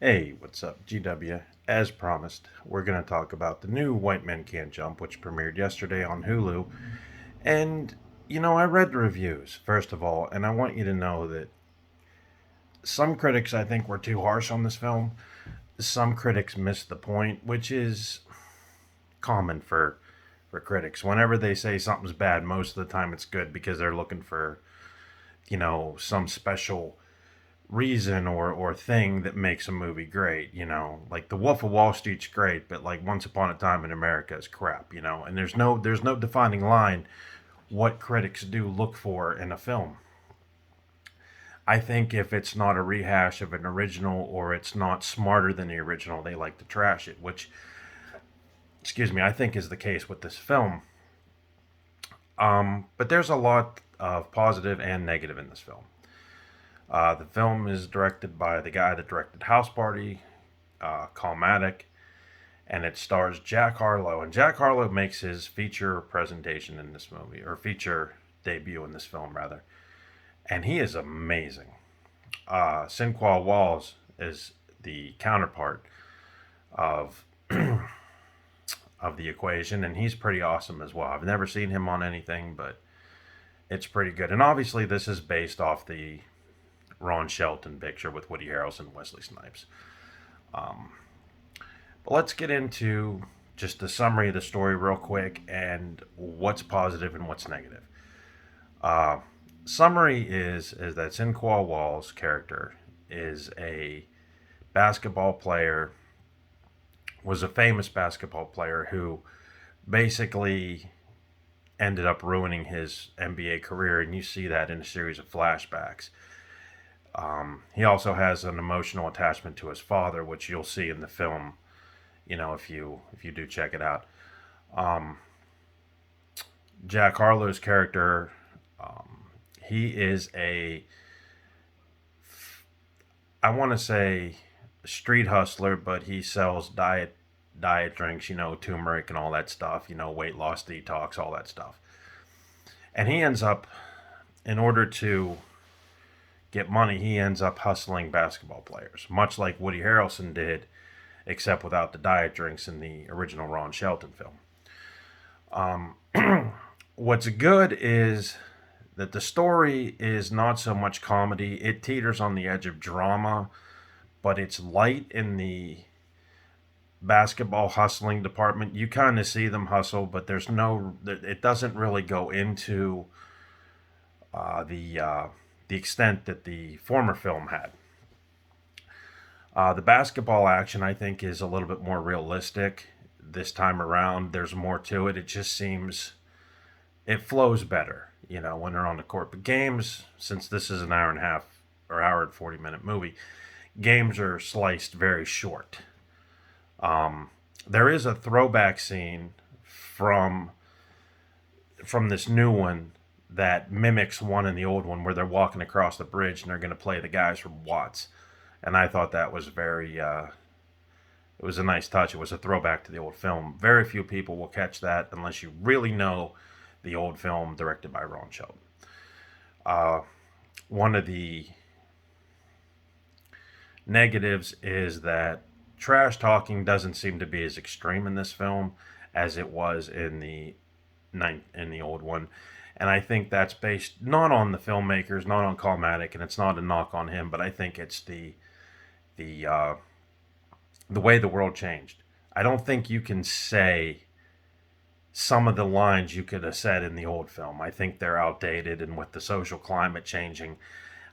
Hey, what's up, GW? As promised, we're going to talk about the new White Men Can't Jump, which premiered yesterday on Hulu. And, I read the reviews, first of all, and I want you to know that some critics, I think, were too harsh on this film. Some critics missed the point, which is common for critics. Whenever they say something's bad, most of the time it's good because they're looking for, some special reason or thing that makes a movie great, like The Wolf of Wall Street's great, but like Once Upon a Time in America is crap, and there's no defining line what critics do look for in a film. I think if it's not a rehash of an original or it's not smarter than the original, they like to trash it, which, excuse me, I think is the case with this film. But there's a lot of positive and negative in this film. The film is directed by the guy that directed House Party, Calmatic, and it stars Jack Harlow. And Jack Harlow makes his feature presentation in this movie, or feature debut in this film, rather. And he is amazing. Sinqua Walls is the counterpart of of the equation, and he's pretty awesome as well. I've never seen him on anything, but it's pretty good. And obviously, this is based off the Ron Shelton picture with Woody Harrelson and Wesley Snipes. Um, but let's get into just a summary of the story real quick and what's positive and what's negative. Uh, Summary is that Sinqua Wall's character is a basketball player, was a famous basketball player who basically ended up ruining his NBA career, and you see that in a series of flashbacks. He also has an emotional attachment to his father, which you'll see in the film. If you do check it out. Um, Jack Harlow's character, he is I want to say street hustler, but he sells diet drinks, turmeric and all that stuff, weight loss detox, all that stuff. And he ends up, in order to get money, he ends up hustling basketball players, much like Woody Harrelson did, except without the diet drinks in the original Ron Shelton film. What's good is that the story is not so much comedy. It teeters on the edge of drama, but it's light in the basketball hustling department. You kind of see them hustle, but it doesn't really go into uh, the uh, the extent that the former film had. The basketball action, I think, is a little bit more realistic this time around. There's more to it. It flows better, when they're on the court. But games, since this is an hour and a half or hour and 40-minute movie, games are sliced very short. There is a throwback scene from this new one that mimics one in the old one where they're walking across the bridge and they're going to play the guys from Watts, and I thought that was very. It was a nice touch. It was a throwback to the old film. Very few people will catch that unless you really know the old film directed by Ron Shelton. Uh, One of the negatives is that trash talking doesn't seem to be as extreme in this film as it was in the old one, and I think that's based not on the filmmakers, not on Calmatic, and it's not a knock on him, but I think it's the the way the world changed. I don't think you can say some of the lines you could have said in the old film. I think they're outdated, and with the social climate changing,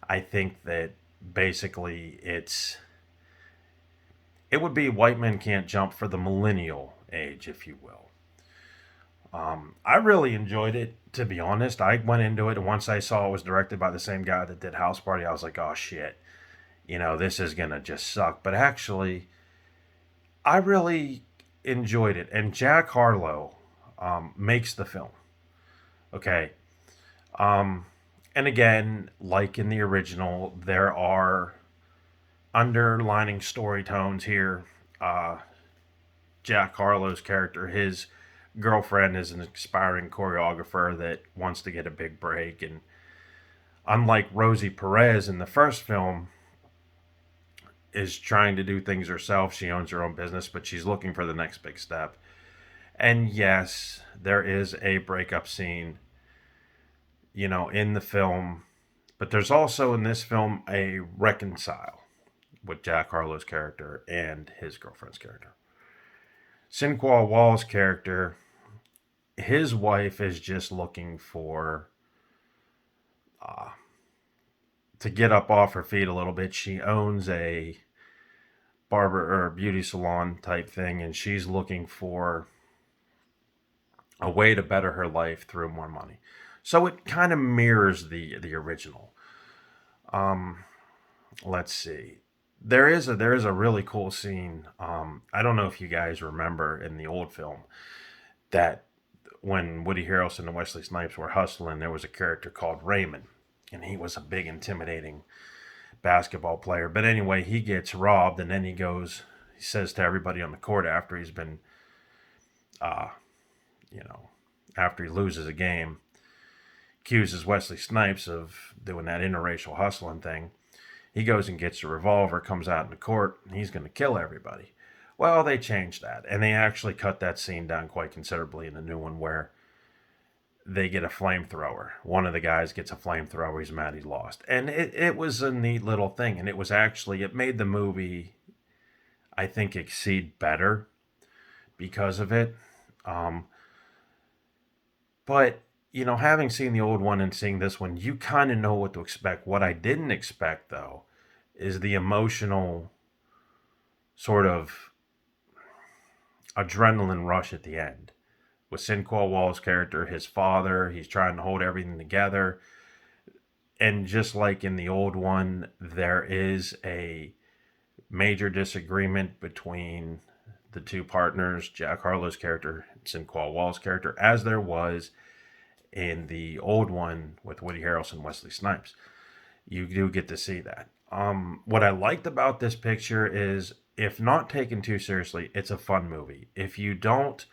I think that basically it would be White Men Can't Jump for the millennial age, if you will. I really enjoyed it, to be honest. I went into it, and once I saw it was directed by the same guy that did House Party, I was like, oh shit, this is gonna just suck. But actually, I really enjoyed it, and Jack Harlow makes the film. Okay, um, and again, like in the original, there are underlining story tones here. Uh, Jack Harlow's character, his girlfriend is an aspiring choreographer that wants to get a big break. And unlike Rosie Perez in the first film, is trying to do things herself. She owns her own business, but she's looking for the next big step. And yes, there is a breakup scene, in the film, but there's also in this film a reconcile with Jack Harlow's character and his girlfriend's character. Sinqua Wall's character, his wife is just looking for uh, to get up off her feet a little bit. She owns a barber or beauty salon type thing, and she's looking for a way to better her life through more money. So it kind of mirrors the original. Um, let's see. There is a really cool scene. I don't know if you guys remember in the old film that when Woody Harrelson and Wesley Snipes were hustling, there was a character called Raymond, and he was a big, intimidating basketball player. But anyway, he gets robbed, and then he says to everybody on the court after he's been, uh, you know, after he loses a game, accuses Wesley Snipes of doing that interracial hustling thing. He goes and gets a revolver, comes out in the court, and he's going to kill everybody. Well, they changed that, and they actually cut that scene down quite considerably in the new one where they get a flamethrower. One of the guys gets a flamethrower. He's mad he lost. And it was a neat little thing, and it made the movie, I think, exceed better because of it. Um, but, having seen the old one and seeing this one, you kind of know what to expect. What I didn't expect, though, is the emotional sort of adrenaline rush at the end. With Sinqua Wall's character, his father, he's trying to hold everything together. And just like in the old one, there is a major disagreement between the two partners, Jack Harlow's character and Sinqua Wall's character, as there was in the old one with Woody Harrelson and Wesley Snipes. You do get to see that. What I liked about this picture is, if not taken too seriously, it's a fun movie. If you don't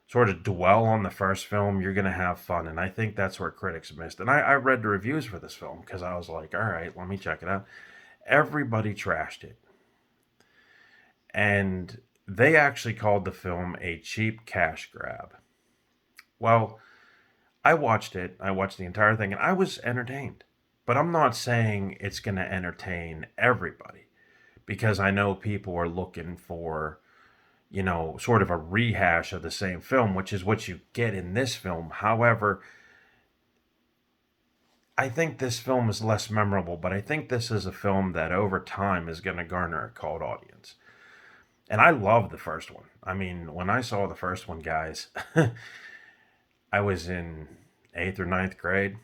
sort of dwell on the first film, you're going to have fun. And I think that's where critics missed. And I read the reviews for this film because I was like, all right, let me check it out. Everybody trashed it. And they actually called the film a cheap cash grab. Well, I watched it. I watched the entire thing and I was entertained. But I'm not saying it's going to entertain everybody because I know people are looking for, sort of a rehash of the same film, which is what you get in this film. However, I think this film is less memorable, but I think this is a film that over time is going to garner a cult audience. And I love the first one. I mean, when I saw the first one, guys, I was in 8th or ninth grade.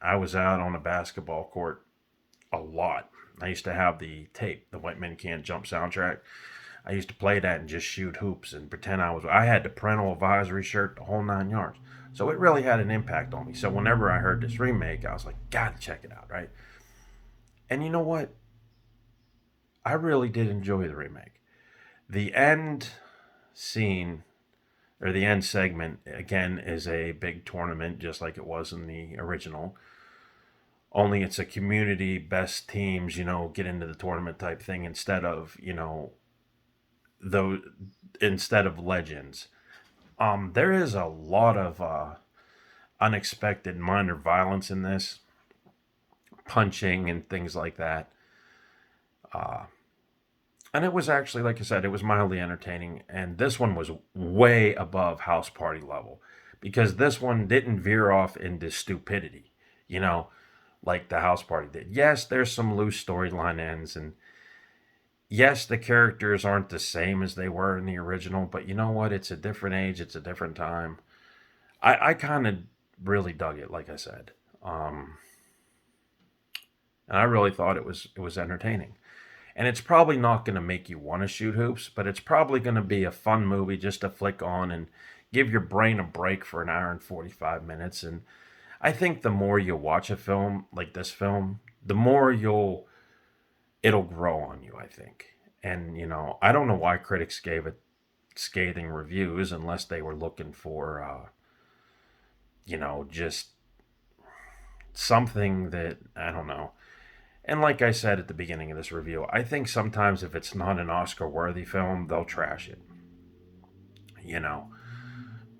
I was out on a basketball court a lot. I used to have the tape, the White Men Can't Jump soundtrack. I used to play that and just shoot hoops and pretend I had the parental advisory shirt, the whole 9 yards. So it really had an impact on me. So whenever I heard this remake, I was like, gotta check it out, right? And you know what? I really did enjoy the remake. The end scene, or the end segment, again, is a big tournament, just like it was in the original. Only it's a community best teams, get into the tournament type thing instead of, though instead of legends. There is a lot of unexpected minor violence in this, punching and things like that. Uh, and it was actually, like I said, it was mildly entertaining. And this one was way above House Party level because this one didn't veer off into stupidity, like the House Party did. Yes, there's some loose storyline ends, and yes, the characters aren't the same as they were in the original, but you know what? It's a different age, it's a different time. I kind of really dug it, like I said. And I really thought it was entertaining. And it's probably not going to make you want to shoot hoops, but it's probably going to be a fun movie just to flick on and give your brain a break for an hour and 45 minutes. And I think the more you watch a film like this film, the more it'll grow on you, I think. And, I don't know why critics gave it scathing reviews unless they were looking for, just something that, I don't know. And like I said at the beginning of this review, I think sometimes if it's not an Oscar worthy film, they'll trash it, you know.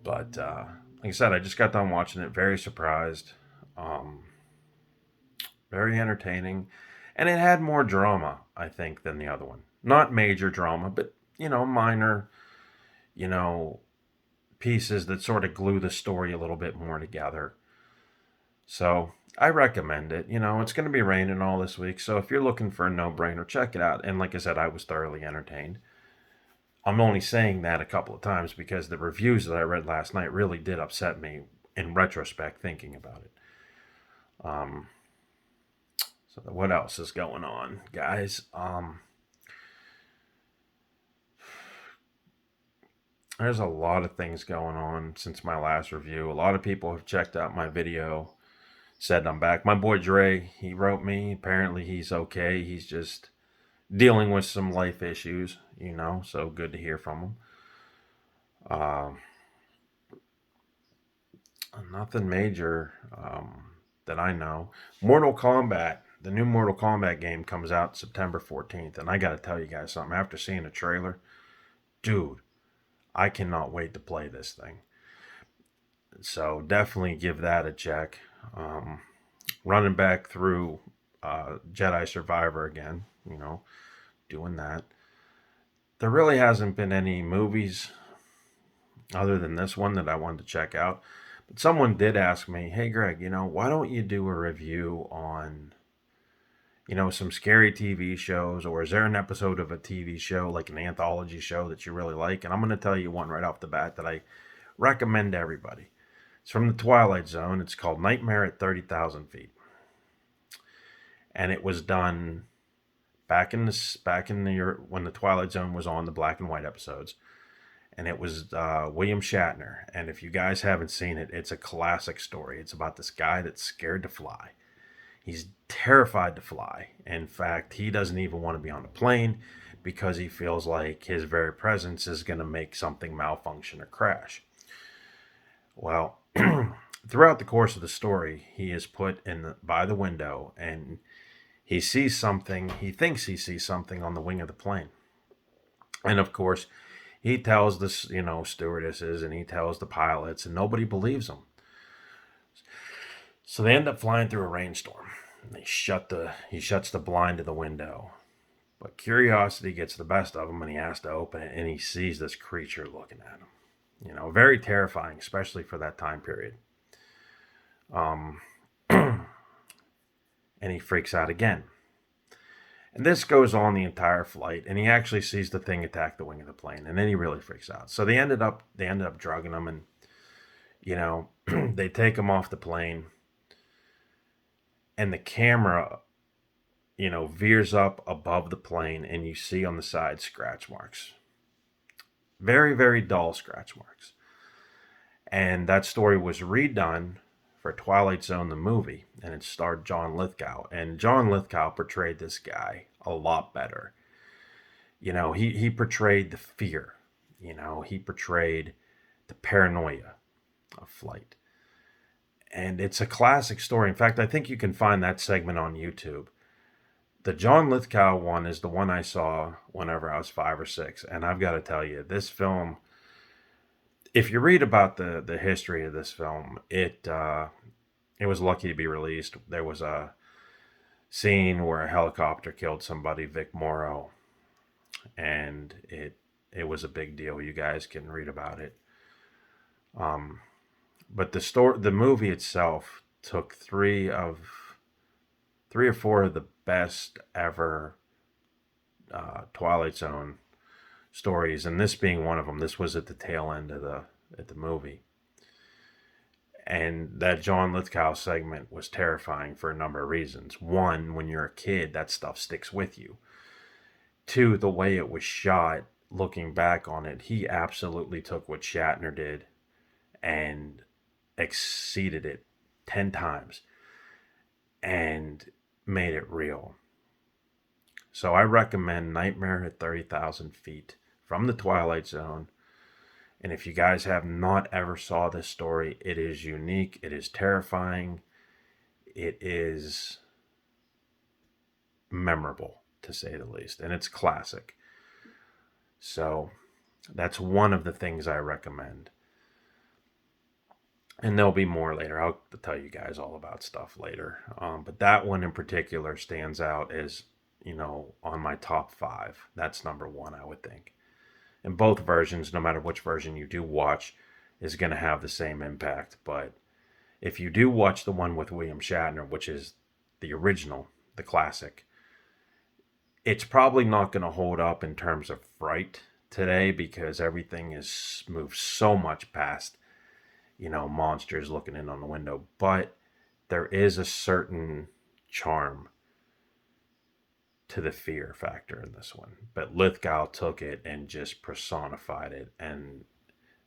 But like I said, I just got done watching it, very surprised, um, very entertaining, and it had more drama, I think, than the other one. Not major drama, but, minor, you know, pieces that sort of glue the story a little bit more together. So I recommend it. It's going to be raining all this week, so if you're looking for a no-brainer, check it out. And like I said, I was thoroughly entertained. I'm only saying that a couple of times because the reviews that I read last night really did upset me in retrospect, thinking about it. Um, so what else is going on, guys? There's a lot of things going on since my last review. A lot of people have checked out my video, said I'm back. My boy Dre, he wrote me. Apparently he's okay. He's just dealing with some life issues, so good to hear from him. Nothing major that I know. Mortal Kombat, the new Mortal Kombat game comes out September 14th, and I got to tell you guys something. After seeing the trailer, dude, I cannot wait to play this thing. So definitely give that a check. Running back through Jedi Survivor again, doing that. There really hasn't been any movies other than this one that I wanted to check out. But someone did ask me, hey, Greg, why don't you do a review on, some scary TV shows? Or is there an episode of a TV show, like an anthology show, that you really like? And I'm going to tell you one right off the bat that I recommend to everybody. It's from the Twilight Zone. It's called Nightmare at 30,000 Feet. And it was done back in the year when the Twilight Zone was on, the black and white episodes. And it was William Shatner. And if you guys haven't seen it, it's a classic story. It's about this guy that's scared to fly. He's terrified to fly. In fact, he doesn't even want to be on a plane because he feels like his very presence is going to make something malfunction or crash. Well, throughout the course of the story, he is put by the window, and he sees something. He thinks he sees something on the wing of the plane. And of course, he tells the stewardesses, and he tells the pilots, and nobody believes him. So they end up flying through a rainstorm. He shuts the blind to the window. But curiosity gets the best of him, and he has to open it, and he sees this creature looking at him. Very terrifying, especially for that time period. And he freaks out again. And this goes on the entire flight, and he actually sees the thing attack the wing of the plane, and then he really freaks out. So they ended up drugging him, and they take him off the plane, and the camera, veers up above the plane, and you see on the side scratch marks. Very, very dull scratch marks. And that story was redone for Twilight Zone, the movie, and it starred John Lithgow. And John Lithgow portrayed this guy a lot better. He portrayed the fear. He portrayed the paranoia of flight. And it's a classic story. In fact, I think you can find that segment on YouTube. The John Lithgow one is the one I saw whenever I was 5 or 6. And I've got to tell you, this film, if you read about the history of this film, it was lucky to be released. There was a scene where a helicopter killed somebody, Vic Morrow, and it was a big deal. You guys can read about it. But the movie itself took three or four of the best ever Twilight Zone stories, and this being one of them. This was at the tail end of the movie. And that John Lithgow segment was terrifying for a number of reasons. One, when you're a kid, that stuff sticks with you. Two, the way it was shot, looking back on it, he absolutely took what Shatner did and exceeded it 10 times and made it real. So I recommend Nightmare at 30,000 Feet from the Twilight Zone. And if you guys have not ever saw this story, it is unique. It is terrifying. It is memorable, to say the least, and it's classic. So that's one of the things I recommend. And there'll be more later. I'll tell you guys all about stuff later. But that one in particular stands out as, on my top five. That's number one, I would think. And both versions, no matter which version you do watch, is going to have the same impact. But if you do watch the one with William Shatner, which is the original, the classic, it's probably not going to hold up in terms of fright today because everything is moved so much past, monsters looking in on the window. But there is a certain charm to the fear factor in this one. But Lithgow took it and just personified it. And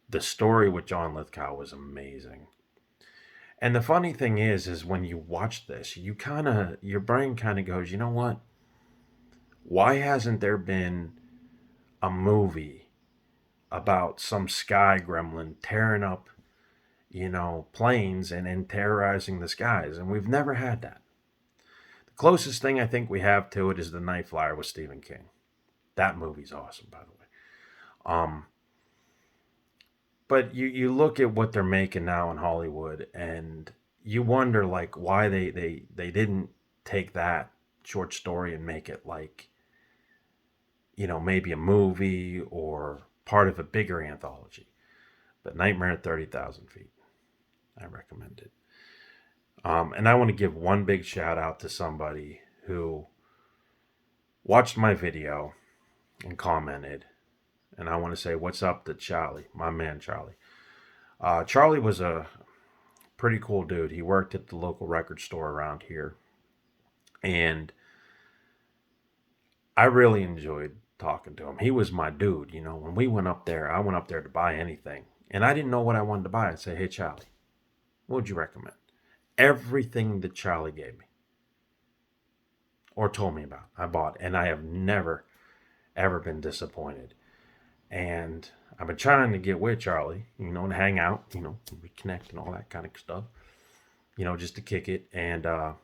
the story with John Lithgow was amazing. And the funny thing is when you watch this, your brain kind of goes, you know what? Why hasn't there been a movie about some sky gremlin tearing up, planes and terrorizing the skies? And we've never had that. The closest thing I think we have to it is The Night Flyer with Stephen King. That movie's awesome, by the way. But you look at what they're making now in Hollywood, and you wonder like why they didn't take that short story and make it like, maybe a movie or part of a bigger anthology. But Nightmare at 30,000 Feet, I recommend it. And I want to give one big shout out to somebody who watched my video and commented. And I want to say what's up to Charlie, my man Charlie. Charlie was a pretty cool dude. He worked at the local record store around here. And I really enjoyed talking to him. He was my dude. When we went up there, I went up there to buy anything. And I didn't know what I wanted to buy. I'd say, hey, Charlie, what would you recommend? Everything that Charlie gave me or told me about, I bought. And I have never, ever been disappointed. And I've been trying to get with Charlie, and hang out, reconnect and all that kind of stuff, just to kick it. And I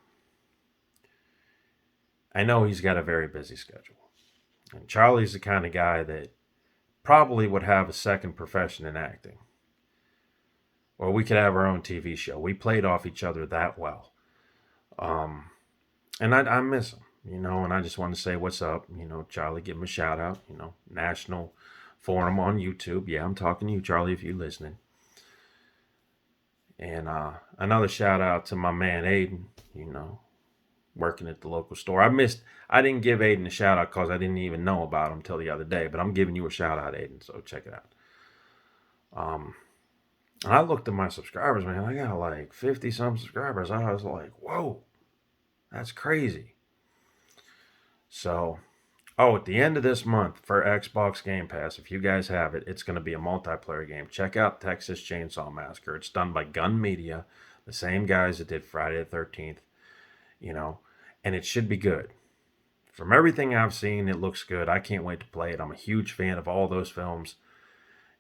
know he's got a very busy schedule. And Charlie's the kind of guy that probably would have a second profession in acting. Or we could have our own TV show. We played off each other that well. And I miss him, and I just want to say what's up. Charlie, give him a shout out, National Forum on YouTube. Yeah, I'm talking to you, Charlie, if you're listening. And another shout out to my man Aiden, working at the local store. I didn't give Aiden a shout out because I didn't even know about him till the other day, but I'm giving you a shout out, Aiden, so check it out. And I looked at my subscribers, man. I got like 50 some subscribers. I was like, whoa, that's crazy. So, at the end of this month for Xbox Game Pass, if you guys have it, it's going to be a multiplayer game. Check out Texas Chainsaw Massacre. It's done by Gun Media, the same guys that did Friday the 13th, and it should be good. From everything I've seen, it looks good. I can't wait to play it. I'm a huge fan of all those films,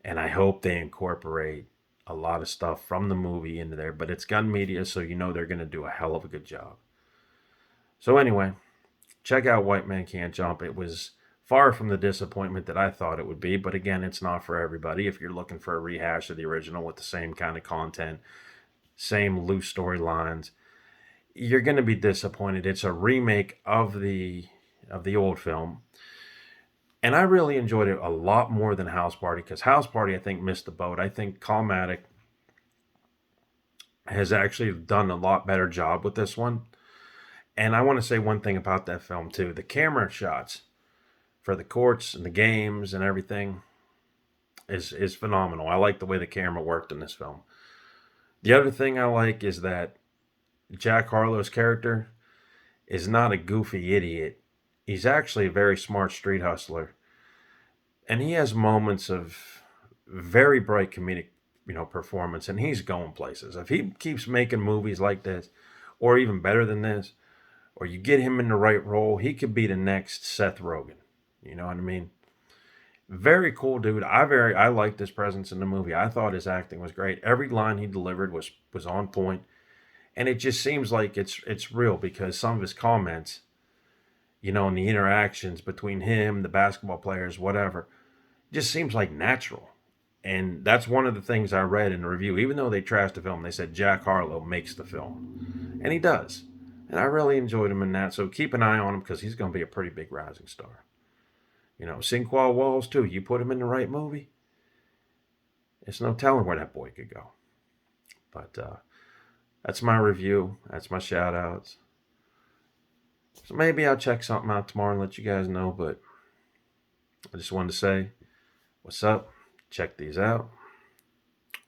and I hope they incorporate a lot of stuff from the movie into there. But it's Gun Media, so they're going to do a hell of a good job. So anyway, check out White Man Can't Jump. It was far from the disappointment that I thought it would be, but again, it's not for everybody. If you're looking for a rehash of the original with the same kind of content, same loose storylines, you're going to be disappointed. It's a remake of the old film. And I really enjoyed it a lot more than House Party, because House Party, I think, missed the boat. I think Calmatic has actually done a lot better job with this one. And I want to say one thing about that film, too. The camera shots for the courts and the games and everything is phenomenal. I like the way the camera worked in this film. The other thing I like is that Jack Harlow's character is not a goofy idiot. He's actually a very smart street hustler. And he has moments of very bright comedic, performance, and he's going places. If he keeps making movies like this, or even better than this, or you get him in the right role, he could be the next Seth Rogen. You know what I mean? Very cool dude. I liked his presence in the movie. I thought his acting was great. Every line he delivered was on point. And it just seems like it's real, because some of his comments, and the interactions between him, the basketball players, whatever, just seems like natural. And that's one of the things I read in the review. Even though they trashed the film, they said Jack Harlow makes the film. And he does. And I really enjoyed him in that. So keep an eye on him because he's going to be a pretty big rising star. Sinqua Walls, too. You put him in the right movie, it's no telling where that boy could go. But that's my review. That's my shout outs. So maybe I'll check something out tomorrow and let you guys know. But I just wanted to say, what's up? Check these out.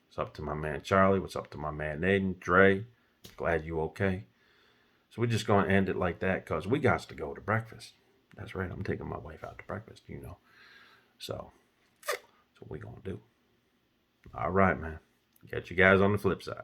What's up to my man Charlie? What's up to my man Aiden? Dre? Glad you okay. So we're just going to end it like that because we got to go to breakfast. That's right. I'm taking my wife out to breakfast. So that's what we're going to do. All right, man. Catch you guys on the flip side.